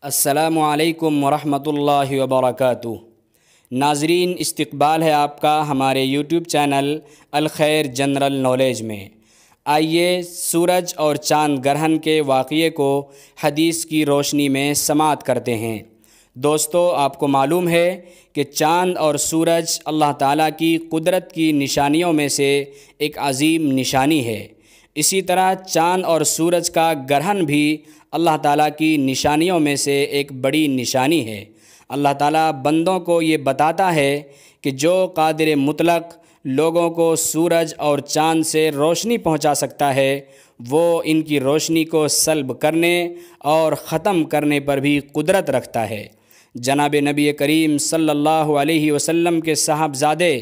السلام علیکم ورحمۃ اللہ وبرکاتہ۔ ناظرین، استقبال ہے آپ کا ہمارے یوٹیوب چینل الخیر جنرل نالج میں۔ آئیے سورج اور چاند گرہن کے واقعے کو حدیث کی روشنی میں سماعت کرتے ہیں۔ دوستو، آپ کو معلوم ہے کہ چاند اور سورج اللہ تعالیٰ کی قدرت کی نشانیوں میں سے ایک عظیم نشانی ہے۔ اسی طرح چاند اور سورج کا گرہن بھی اللہ تعالیٰ کی نشانیوں میں سے ایک بڑی نشانی ہے۔ اللہ تعالیٰ بندوں کو یہ بتاتا ہے کہ جو قادر مطلق لوگوں کو سورج اور چاند سے روشنی پہنچا سکتا ہے، وہ ان کی روشنی کو سلب کرنے اور ختم کرنے پر بھی قدرت رکھتا ہے۔ جناب نبی کریم صلی اللہ علیہ وسلم کے صاحبزادے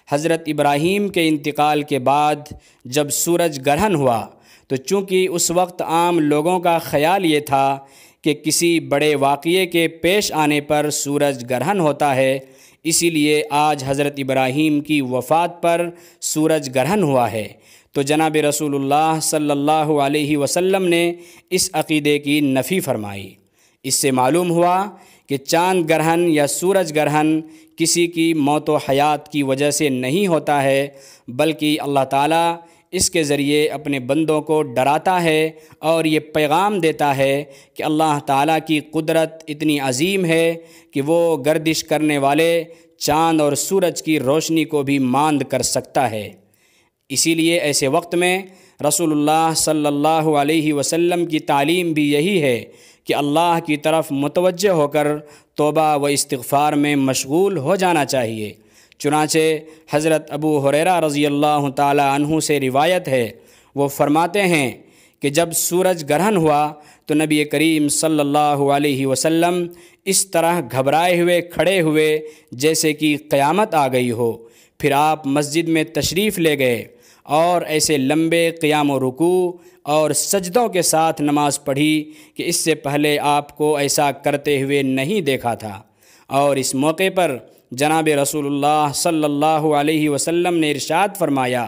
حضرت ابراہیم کے انتقال کے بعد جب سورج گرہن ہوا تو چونکہ اس وقت عام لوگوں کا خیال یہ تھا کہ کسی بڑے واقعے کے پیش آنے پر سورج گرہن ہوتا ہے، اسی لیے آج حضرت ابراہیم کی وفات پر سورج گرہن ہوا ہے، تو جناب رسول اللہ صلی اللہ علیہ وسلم نے اس عقیدے کی نفی فرمائی۔ اس سے معلوم ہوا کہ چاند گرہن یا سورج گرہن کسی کی موت و حیات کی وجہ سے نہیں ہوتا ہے، بلکہ اللہ تعالیٰ اس کے ذریعے اپنے بندوں کو ڈراتا ہے اور یہ پیغام دیتا ہے کہ اللہ تعالیٰ کی قدرت اتنی عظیم ہے کہ وہ گردش کرنے والے چاند اور سورج کی روشنی کو بھی ماند کر سکتا ہے۔ اسی لیے ایسے وقت میں رسول اللہ صلی اللہ علیہ وسلم کی تعلیم بھی یہی ہے کہ اللہ کی طرف متوجہ ہو کر توبہ و استغفار میں مشغول ہو جانا چاہیے۔ چنانچہ حضرت ابو ہریرہ رضی اللہ تعالی عنہ سے روایت ہے، وہ فرماتے ہیں کہ جب سورج گرہن ہوا تو نبی کریم صلی اللہ علیہ وسلم اس طرح گھبرائے ہوئے کھڑے ہوئے جیسے کہ قیامت آ گئی ہو۔ پھر آپ مسجد میں تشریف لے گئے اور ایسے لمبے قیام و رکوع اور سجدوں کے ساتھ نماز پڑھی کہ اس سے پہلے آپ کو ایسا کرتے ہوئے نہیں دیکھا تھا۔ اور اس موقع پر جناب رسول اللہ صلی اللہ علیہ وسلم نے ارشاد فرمایا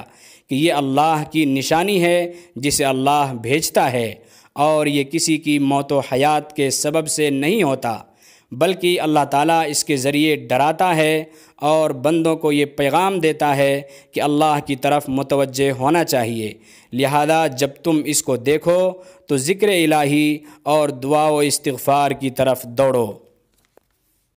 کہ یہ اللہ کی نشانی ہے جسے اللہ بھیجتا ہے، اور یہ کسی کی موت و حیات کے سبب سے نہیں ہوتا، بلکہ اللہ تعالیٰ اس کے ذریعے ڈراتا ہے اور بندوں کو یہ پیغام دیتا ہے کہ اللہ کی طرف متوجہ ہونا چاہیے۔ لہذا جب تم اس کو دیکھو تو ذکر الہی اور دعا و استغفار کی طرف دوڑو۔